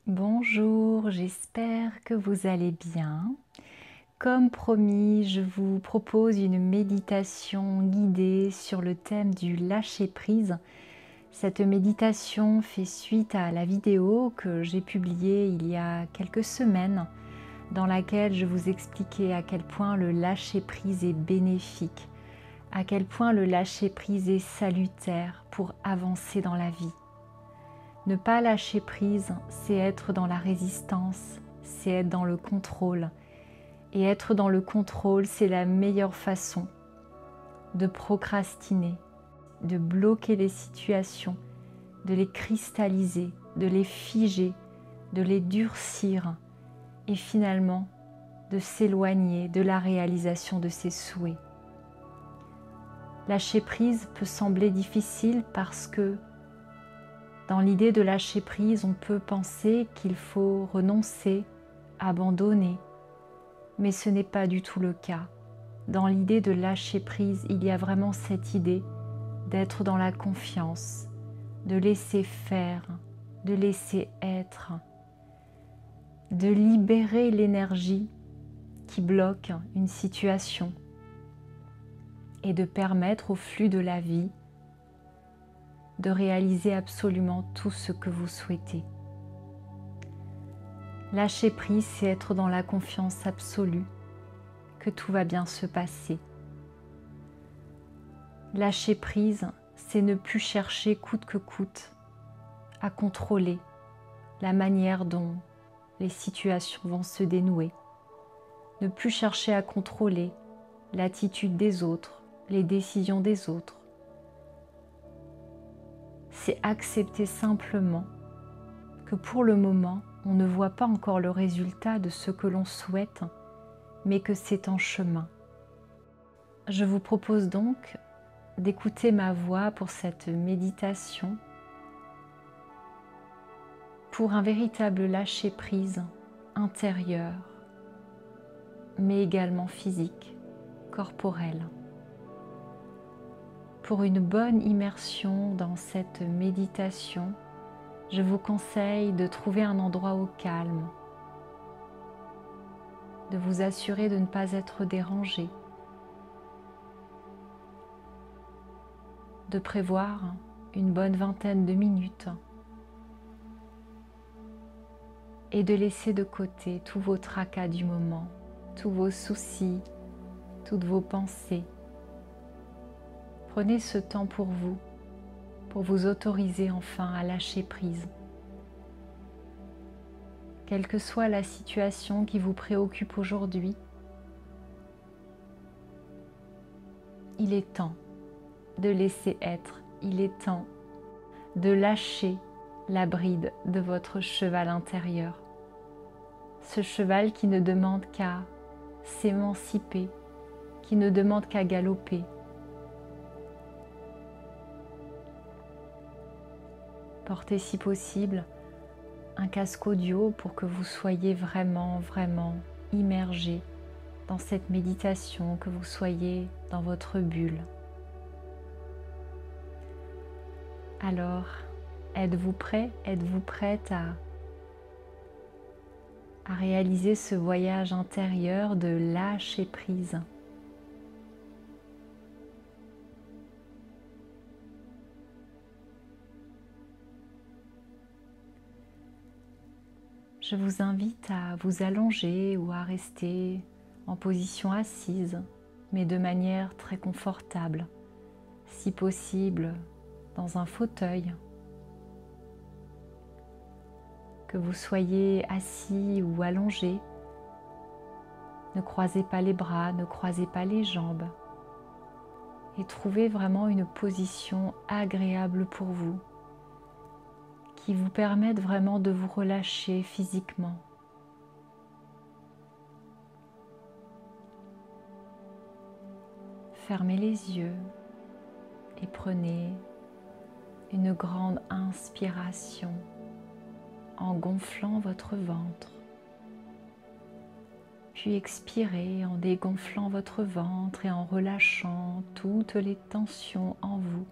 Bonjour, j'espère que vous allez bien. Comme promis, je vous propose une méditation guidée sur le thème du lâcher-prise. Cette méditation fait suite à la vidéo que j'ai publiée il y a quelques semaines, dans laquelle je vous expliquais à quel point le lâcher-prise est bénéfique, à quel point le lâcher-prise est salutaire pour avancer dans la vie. Ne pas lâcher prise, c'est être dans la résistance, c'est être dans le contrôle. Et être dans le contrôle, c'est la meilleure façon de procrastiner, de bloquer les situations, de les cristalliser, de les figer, de les durcir et finalement de s'éloigner de la réalisation de ses souhaits. Lâcher prise peut sembler difficile parce que dans l'idée de lâcher prise, on peut penser qu'il faut renoncer, abandonner, mais ce n'est pas du tout le cas. Dans l'idée de lâcher prise, il y a vraiment cette idée d'être dans la confiance, de laisser faire, de laisser être, de libérer l'énergie qui bloque une situation et de permettre au flux de la vie de réaliser absolument tout ce que vous souhaitez. Lâcher prise, c'est être dans la confiance absolue que tout va bien se passer. Lâcher prise, c'est ne plus chercher coûte que coûte à contrôler la manière dont les situations vont se dénouer. Ne plus chercher à contrôler l'attitude des autres, les décisions des autres. C'est accepter simplement que pour le moment, on ne voit pas encore le résultat de ce que l'on souhaite, mais que c'est en chemin. Je vous propose donc d'écouter ma voix pour cette méditation, pour un véritable lâcher-prise intérieur, mais également physique, corporel. Pour une bonne immersion dans cette méditation, je vous conseille de trouver un endroit au calme, de vous assurer de ne pas être dérangé, de prévoir une bonne vingtaine de minutes et de laisser de côté tous vos tracas du moment, tous vos soucis, toutes vos pensées. Prenez ce temps pour vous autoriser enfin à lâcher prise. Quelle que soit la situation qui vous préoccupe aujourd'hui, il est temps de laisser être, il est temps de lâcher la bride de votre cheval intérieur. Ce cheval qui ne demande qu'à s'émanciper, qui ne demande qu'à galoper. Portez si possible un casque audio pour que vous soyez vraiment immergé dans cette méditation, que vous soyez dans votre bulle. Alors, êtes-vous prêt, êtes-vous prête à réaliser ce voyage intérieur de lâcher prise? Je vous invite à vous allonger ou à rester en position assise, mais de manière très confortable, si possible dans un fauteuil. Que vous soyez assis ou allongé, ne croisez pas les bras, ne croisez pas les jambes et trouvez vraiment une position agréable pour vous, qui vous permette vraiment de vous relâcher physiquement. Fermez les yeux et prenez une grande inspiration en gonflant votre ventre. Puis expirez en dégonflant votre ventre et en relâchant toutes les tensions en vous,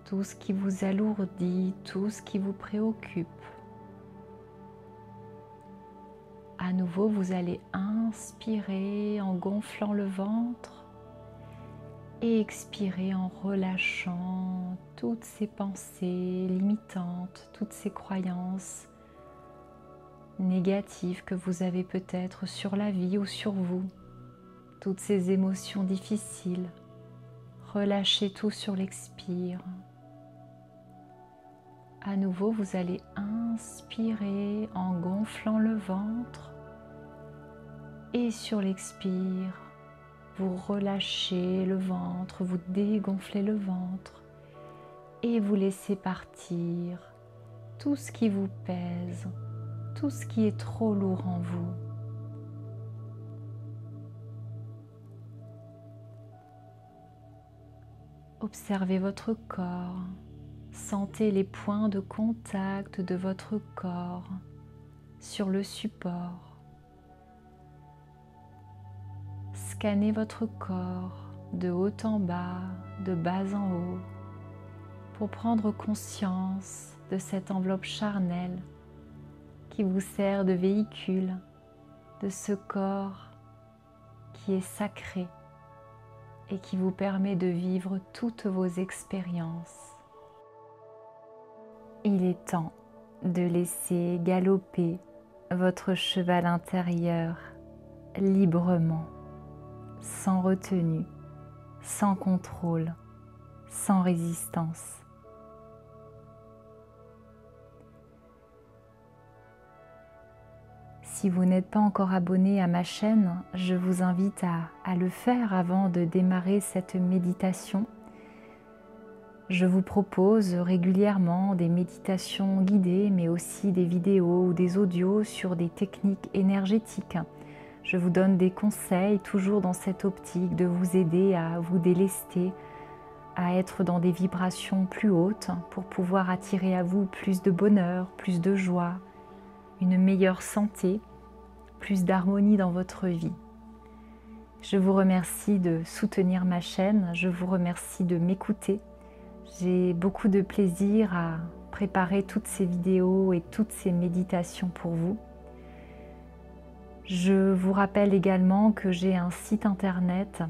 tout ce qui vous alourdit, tout ce qui vous préoccupe. À nouveau, vous allez inspirer en gonflant le ventre et expirer en relâchant toutes ces pensées limitantes, toutes ces croyances négatives que vous avez peut-être sur la vie ou sur vous, toutes ces émotions difficiles. Relâchez tout sur l'expire. À nouveau, vous allez inspirer en gonflant le ventre et sur l'expire, vous relâchez le ventre, vous dégonflez le ventre et vous laissez partir tout ce qui vous pèse, tout ce qui est trop lourd en vous. Observez votre corps, sentez les points de contact de votre corps sur le support. Scannez votre corps de haut en bas, de bas en haut, pour prendre conscience de cette enveloppe charnelle qui vous sert de véhicule, de ce corps qui est sacré et qui vous permet de vivre toutes vos expériences. Il est temps de laisser galoper votre cheval intérieur librement, sans retenue, sans contrôle, sans résistance. Si vous n'êtes pas encore abonné à ma chaîne, je vous invite à le faire avant de démarrer cette méditation. Je vous propose régulièrement des méditations guidées, mais aussi des vidéos ou des audios sur des techniques énergétiques. Je vous donne des conseils, toujours dans cette optique de vous aider à vous délester, à être dans des vibrations plus hautes pour pouvoir attirer à vous plus de bonheur, plus de joie, une meilleure santé, plus d'harmonie dans votre vie. Je vous remercie de soutenir ma chaîne, je vous remercie de m'écouter. J'ai beaucoup de plaisir à préparer toutes ces vidéos et toutes ces méditations pour vous. Je vous rappelle également que j'ai un site internet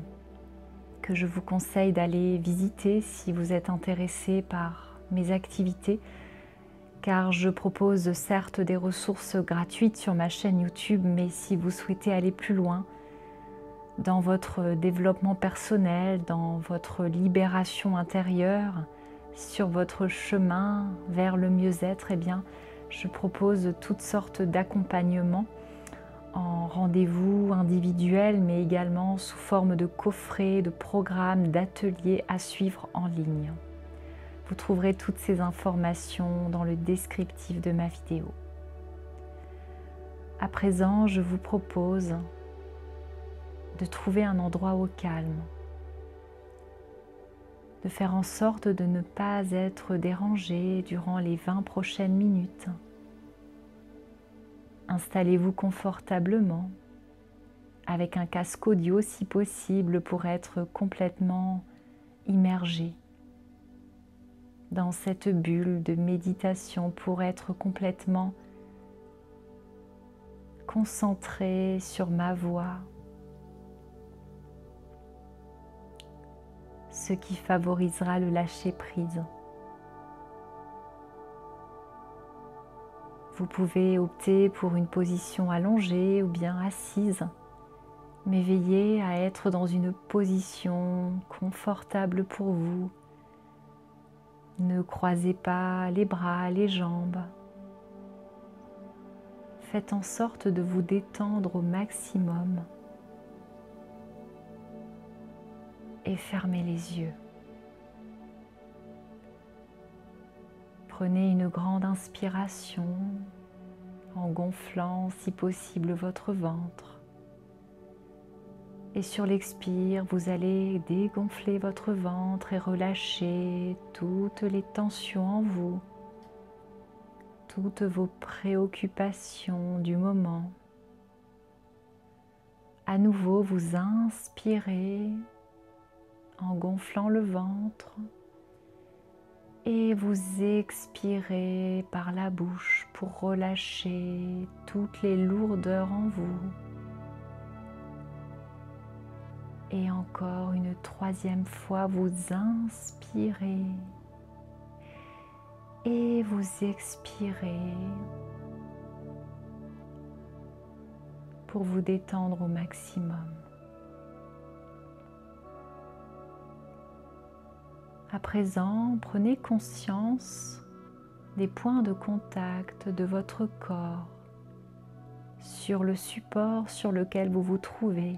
que je vous conseille d'aller visiter si vous êtes intéressé par mes activités, car je propose certes des ressources gratuites sur ma chaîne YouTube, mais si vous souhaitez aller plus loin dans votre développement personnel, dans votre libération intérieure, sur votre chemin vers le mieux-être, eh bien, je propose toutes sortes d'accompagnements en rendez-vous individuels, mais également sous forme de coffrets, de programmes, d'ateliers à suivre en ligne. Vous trouverez toutes ces informations dans le descriptif de ma vidéo. À présent, je vous propose de trouver un endroit au calme, de faire en sorte de ne pas être dérangé durant les 20 prochaines minutes. Installez-vous confortablement, avec un casque audio si possible pour être complètement immergé dans cette bulle de méditation, pour être complètement concentré sur ma voix, ce qui favorisera le lâcher-prise. Vous pouvez opter pour une position allongée ou bien assise, mais veillez à être dans une position confortable pour vous. Ne croisez pas les bras, les jambes. Faites en sorte de vous détendre au maximum et fermez les yeux. Prenez une grande inspiration en gonflant si possible votre ventre. Et sur l'expire, vous allez dégonfler votre ventre et relâcher toutes les tensions en vous, toutes vos préoccupations du moment. À nouveau, vous inspirez en gonflant le ventre Et vous expirez par la bouche pour relâcher toutes les lourdeurs en vous. Et encore une troisième fois, vous inspirez et vous expirez pour vous détendre au maximum. À présent, prenez conscience des points de contact de votre corps sur le support sur lequel vous vous trouvez.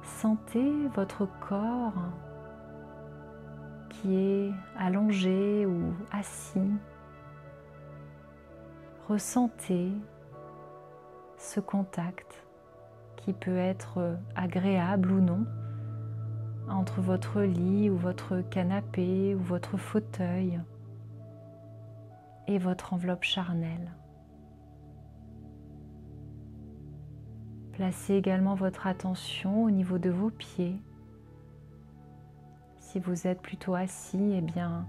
Sentez votre corps qui est allongé ou assis. Ressentez ce contact qui peut être agréable ou non entre votre lit ou votre canapé ou votre fauteuil et votre enveloppe charnelle. Placez également votre attention au niveau de vos pieds. Si vous êtes plutôt assis, eh bien,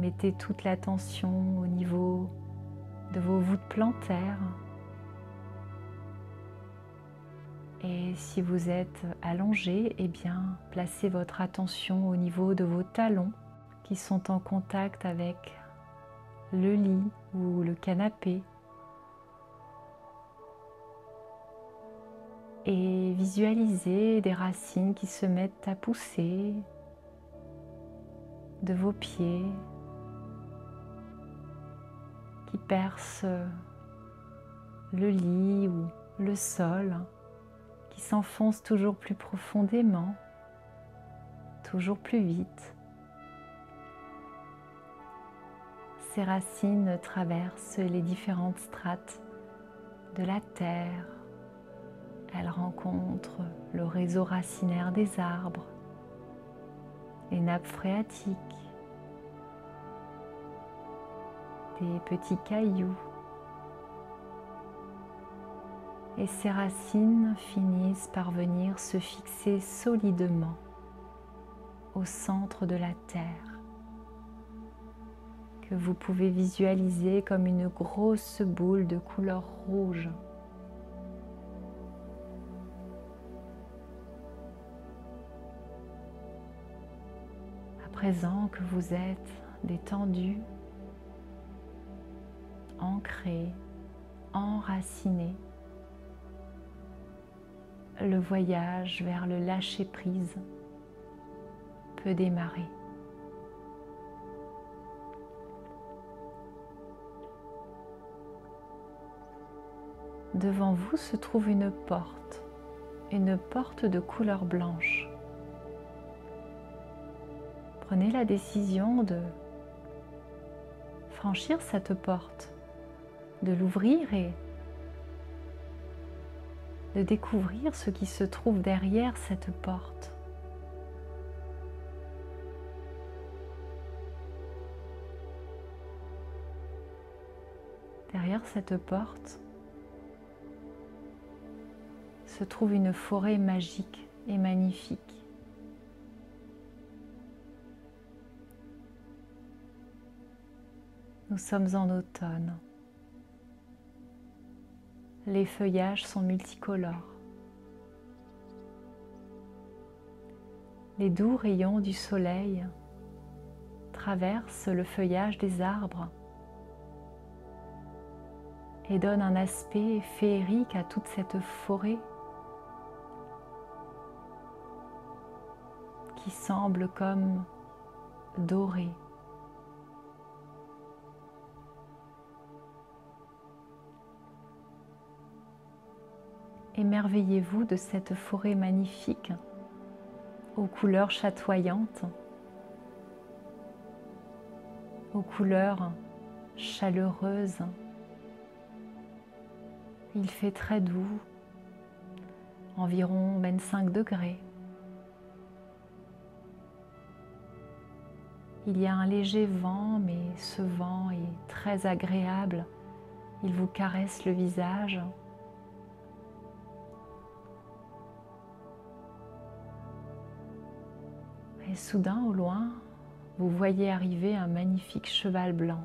mettez toute l'attention au niveau de vos voûtes plantaires. Et si vous êtes allongé, eh bien, placez votre attention au niveau de vos talons qui sont en contact avec le lit ou le canapé. Et visualisez des racines qui se mettent à pousser de vos pieds, qui percent le lit ou le sol, qui s'enfoncent toujours plus profondément, toujours plus vite. Ces racines traversent les différentes strates de la terre. Elles rencontrent le réseau racinaire des arbres, les nappes phréatiques, des petits cailloux. Et ces racines finissent par venir se fixer solidement au centre de la terre, que vous pouvez visualiser comme une grosse boule de couleur rouge. À présent que vous êtes détendu, ancré, enraciné, le voyage vers le lâcher-prise peut démarrer. Devant vous se trouve une porte de couleur blanche. Prenez la décision de franchir cette porte, de l'ouvrir et de découvrir ce qui se trouve derrière cette porte. Derrière cette porte se trouve une forêt magique et magnifique. Nous sommes en automne. Les feuillages sont multicolores. Les doux rayons du soleil traversent le feuillage des arbres et donnent un aspect féerique à toute cette forêt qui semble comme dorée. Émerveillez-vous de cette forêt magnifique aux couleurs chatoyantes, aux couleurs chaleureuses. Il fait très doux, environ 25 degrés. Il y a un léger vent, mais ce vent est très agréable. Il vous caresse le visage. Et soudain, au loin, vous voyez arriver un magnifique cheval blanc.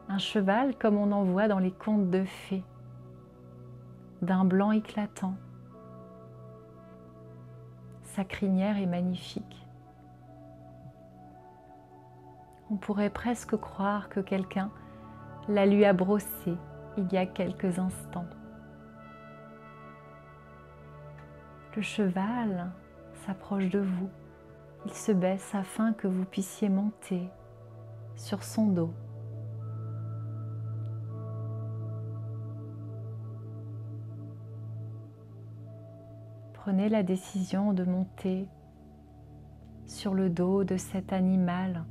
Un cheval comme on en voit dans les contes de fées, d'un blanc éclatant. Sa crinière est magnifique. On pourrait presque croire que quelqu'un la lui a brossée il y a quelques instants. Le cheval s'approche de vous. Il se baisse afin que vous puissiez monter sur son dos. Prenez la décision de monter sur le dos de cet animal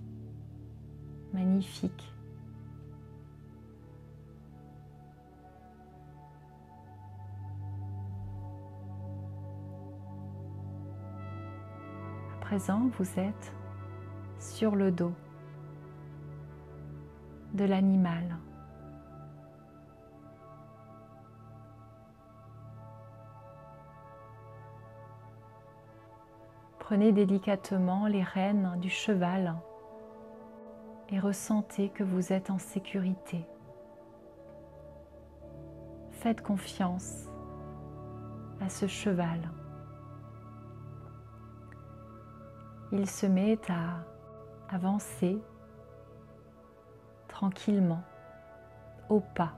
magnifique. À présent, vous êtes sur le dos de l'animal. Prenez délicatement les rênes du cheval et ressentez que vous êtes en sécurité. Faites confiance à ce cheval. Il se met à avancer tranquillement, au pas,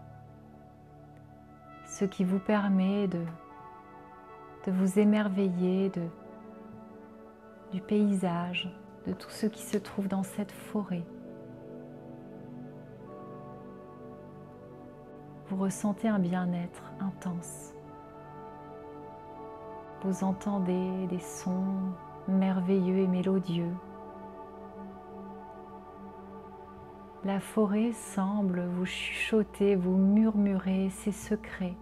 ce qui vous permet de vous émerveiller du paysage, de tout ce qui se trouve dans cette forêt. Vous ressentez un bien-être intense. Vous entendez des sons merveilleux et mélodieux. La forêt semble vous chuchoter, vous murmurer ses secrets.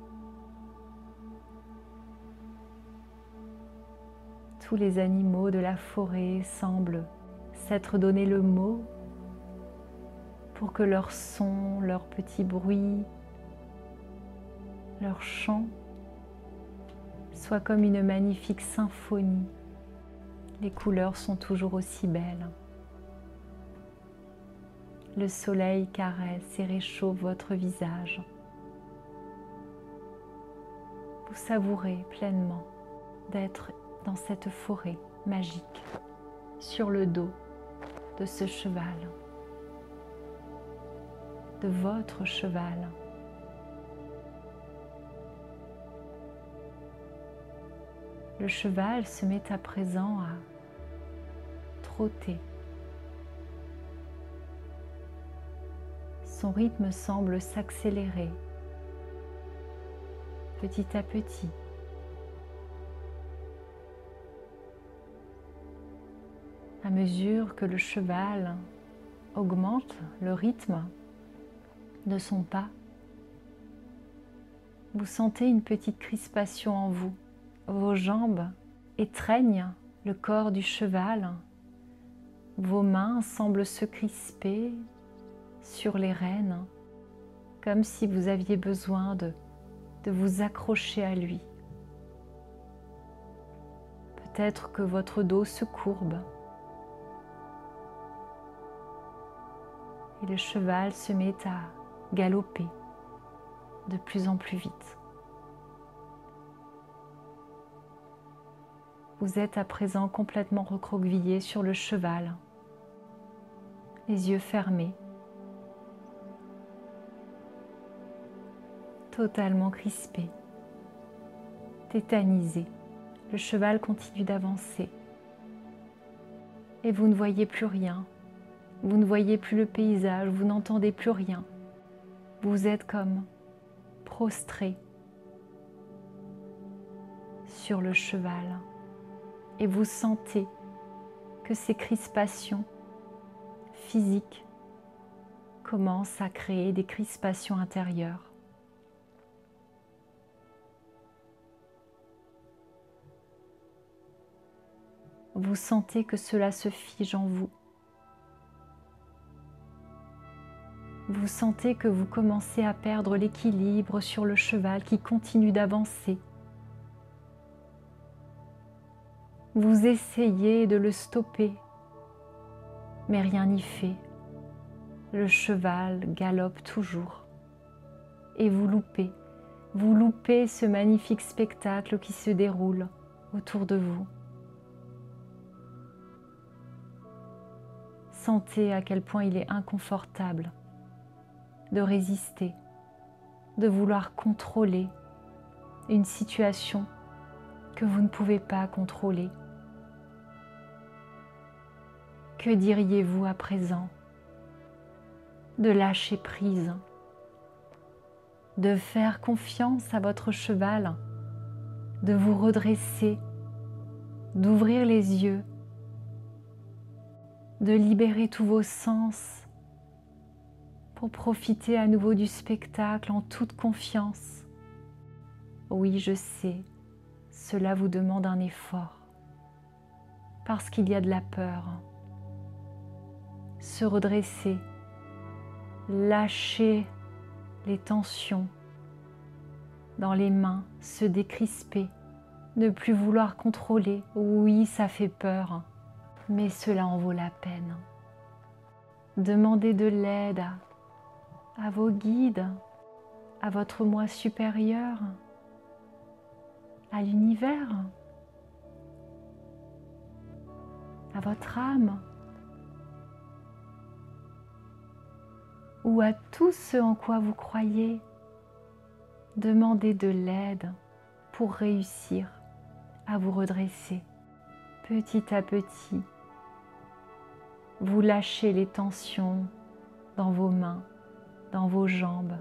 Tous les animaux de la forêt semblent s'être donné le mot pour que leurs sons, leurs petits bruits, leurs chants soient comme une magnifique symphonie. Les couleurs sont toujours aussi belles. Le soleil caresse et réchauffe votre visage. Vous savourez pleinement d'être dans cette forêt magique, sur le dos de ce cheval, de votre cheval. Le cheval se met à présent à trotter. Son rythme semble s'accélérer petit à petit. À mesure que le cheval augmente le rythme de son pas, vous sentez une petite crispation en vous. Vos jambes étreignent le corps du cheval. Vos mains semblent se crisper sur les rênes, comme si vous aviez besoin de vous accrocher à lui. Peut-être que votre dos se courbe et le cheval se met à galoper de plus en plus vite. Vous êtes à présent complètement recroquevillé sur le cheval, les yeux fermés, totalement crispé, tétanisé. Le cheval continue d'avancer et vous ne voyez plus rien. Vous ne voyez plus le paysage, vous n'entendez plus rien. Vous êtes comme prostré sur le cheval et vous sentez que ces crispations physiques commencent à créer des crispations intérieures. Vous sentez que cela se fige en vous. Vous sentez que vous commencez à perdre l'équilibre sur le cheval qui continue d'avancer. Vous essayez de le stopper, mais rien n'y fait. Le cheval galope toujours et vous loupez ce magnifique spectacle qui se déroule autour de vous. Sentez à quel point il est inconfortable de résister, de vouloir contrôler une situation que vous ne pouvez pas contrôler. Que diriez-vous à présent de lâcher prise, de faire confiance à votre cheval, de vous redresser, d'ouvrir les yeux, de libérer tous vos sens pour profiter à nouveau du spectacle en toute confiance? Oui, je sais, cela vous demande un effort, parce qu'il y a de la peur. Se redresser, lâcher les tensions dans les mains, se décrisper, ne plus vouloir contrôler. Oui, ça fait peur, mais cela en vaut la peine. Demandez de l'aide à vos guides, à votre moi supérieur, à l'univers, à votre âme, ou à tout ce en quoi vous croyez. Demandez de l'aide pour réussir à vous redresser. Petit à petit, vous lâchez les tensions dans vos mains, dans vos jambes.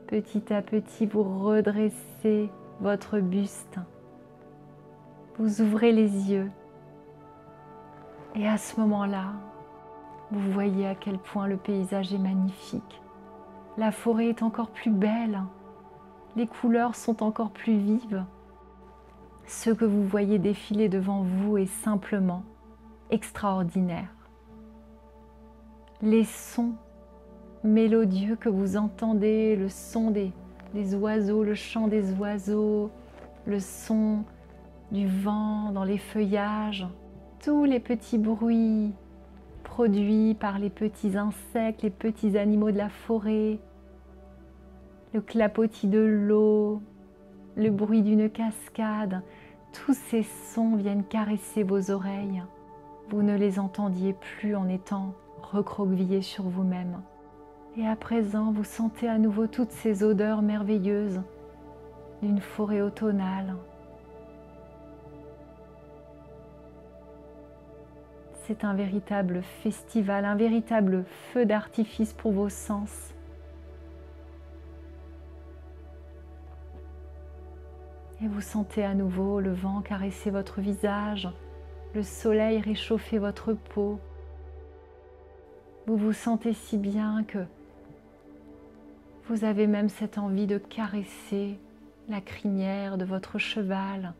Petit à petit, vous redressez votre buste. Vous ouvrez les yeux. Et à ce moment-là, vous voyez à quel point le paysage est magnifique. La forêt est encore plus belle. Les couleurs sont encore plus vives. Ce que vous voyez défiler devant vous est simplement extraordinaire. Les sons mélodieux que vous entendez, le son des oiseaux, le chant des oiseaux, le son du vent dans les feuillages, tous les petits bruits produits par les petits insectes, les petits animaux de la forêt, le clapotis de l'eau, le bruit d'une cascade, tous ces sons viennent caresser vos oreilles. Vous ne les entendiez plus en étant recroquevillé sur vous-même. Et à présent, vous sentez à nouveau toutes ces odeurs merveilleuses d'une forêt automnale. C'est un véritable festival, un véritable feu d'artifice pour vos sens. Et vous sentez à nouveau le vent caresser votre visage, le soleil réchauffer votre peau. Vous vous sentez si bien que vous avez même cette envie de caresser la crinière de votre cheval,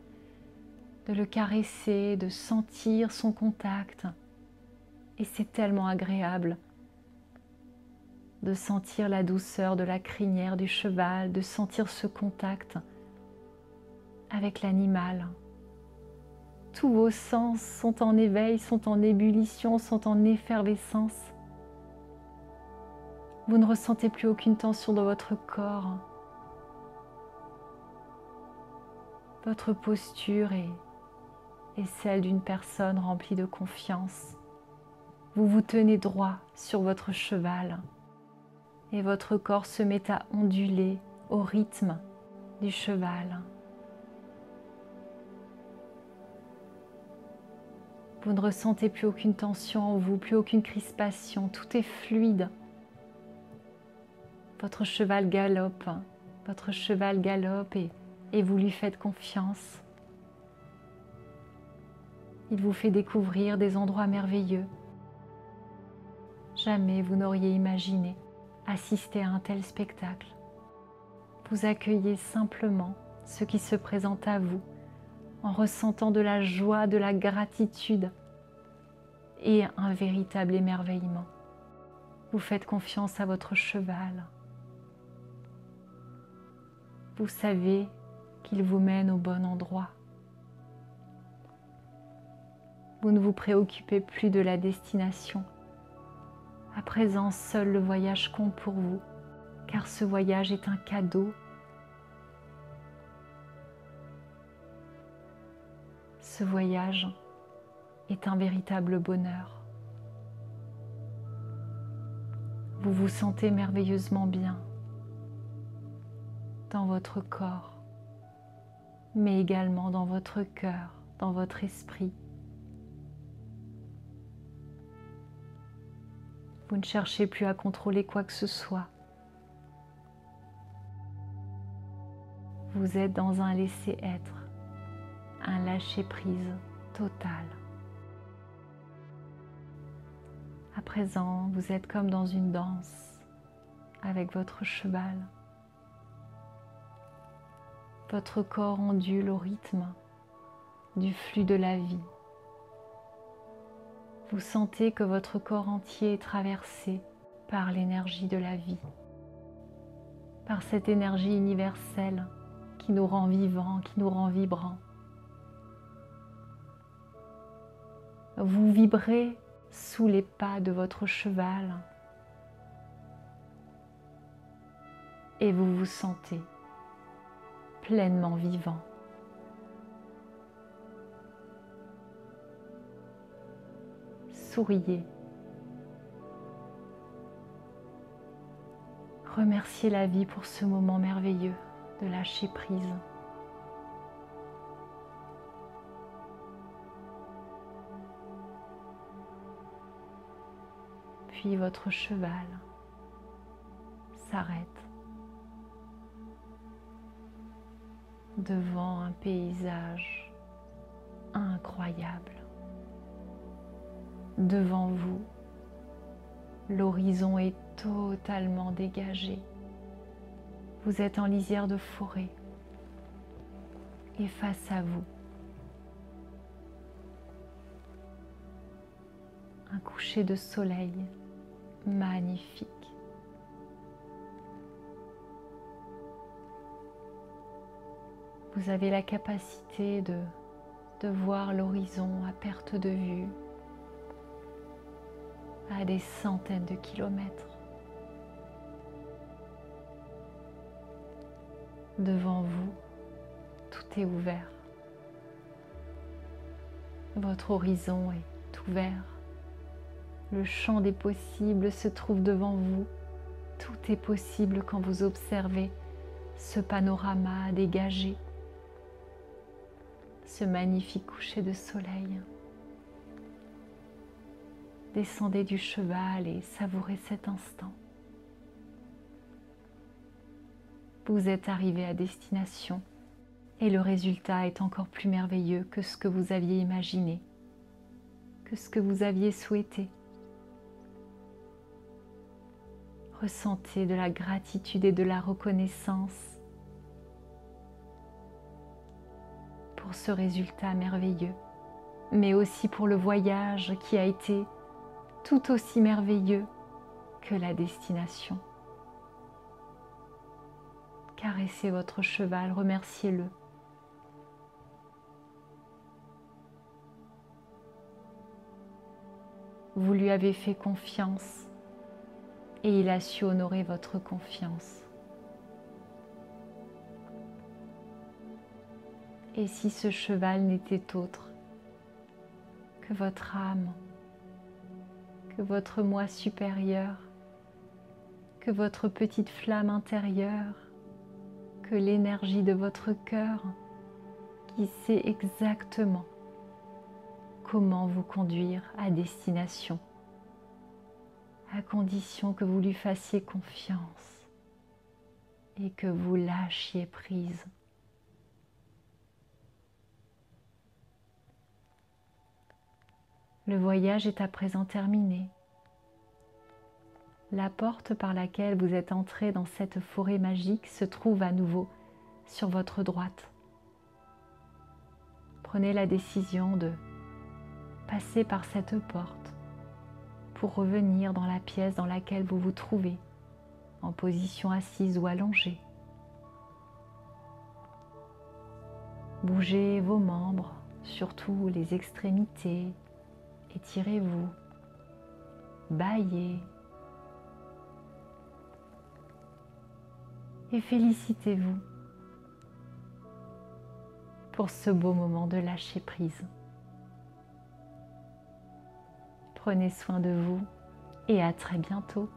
de le caresser, de sentir son contact. Et c'est tellement agréable de sentir la douceur de la crinière du cheval, de sentir ce contact avec l'animal. Tous vos sens sont en éveil, sont en ébullition, sont en effervescence. Vous ne ressentez plus aucune tension dans votre corps. Votre posture est celle d'une personne remplie de confiance. Vous vous tenez droit sur votre cheval et votre corps se met à onduler au rythme du cheval. Vous ne ressentez plus aucune tension en vous, plus aucune crispation, tout est fluide. Votre cheval galope et vous lui faites confiance. Il vous fait découvrir des endroits merveilleux. Jamais vous n'auriez imaginé assister à un tel spectacle. Vous accueillez simplement ce qui se présente à vous en ressentant de la joie, de la gratitude et un véritable émerveillement. Vous faites confiance à votre cheval. Vous savez qu'il vous mène au bon endroit. Vous ne vous préoccupez plus de la destination. À présent, seul le voyage compte pour vous, car ce voyage est un cadeau. Ce voyage est un véritable bonheur. Vous vous sentez merveilleusement bien dans votre corps, mais également dans votre cœur, dans votre esprit. Vous ne cherchez plus à contrôler quoi que ce soit. Vous êtes dans un laisser-être, un lâcher-prise total. À présent, vous êtes comme dans une danse avec votre cheval. Votre corps ondule au rythme du flux de la vie. Vous sentez que votre corps entier est traversé par l'énergie de la vie, par cette énergie universelle qui nous rend vivants, qui nous rend vibrants. Vous vibrez sous les pas de votre cheval et vous vous sentez pleinement vivant. Souriez. Remerciez la vie pour ce moment merveilleux de lâcher prise. Puis votre cheval s'arrête devant un paysage incroyable. Devant vous, l'horizon est totalement dégagé. Vous êtes en lisière de forêt et face à vous, un coucher de soleil magnifique. Vous avez la capacité de voir l'horizon à perte de vue, à des centaines de kilomètres. Devant vous, tout est ouvert. Votre horizon est ouvert. Le champ des possibles se trouve devant vous. Tout est possible quand vous observez ce panorama dégagé, ce magnifique coucher de soleil. Descendez du cheval et savourez cet instant. Vous êtes arrivé à destination et le résultat est encore plus merveilleux que ce que vous aviez imaginé, que ce que vous aviez souhaité. Ressentez de la gratitude et de la reconnaissance pour ce résultat merveilleux, mais aussi pour le voyage qui a été tout aussi merveilleux que la destination. Caressez votre cheval, remerciez-le. Vous lui avez fait confiance et il a su honorer votre confiance. Et si ce cheval n'était autre que votre âme, que votre moi supérieur, que votre petite flamme intérieure, que l'énergie de votre cœur qui sait exactement comment vous conduire à destination, à condition que vous lui fassiez confiance et que vous lâchiez prise. Le voyage est à présent terminé. La porte par laquelle vous êtes entré dans cette forêt magique se trouve à nouveau sur votre droite. Prenez la décision de passer par cette porte pour revenir dans la pièce dans laquelle vous vous trouvez, en position assise ou allongée. Bougez vos membres, surtout les extrémités, Étirez-vous, bâillez et félicitez-vous pour ce beau moment de lâcher prise. Prenez soin de vous et à très bientôt.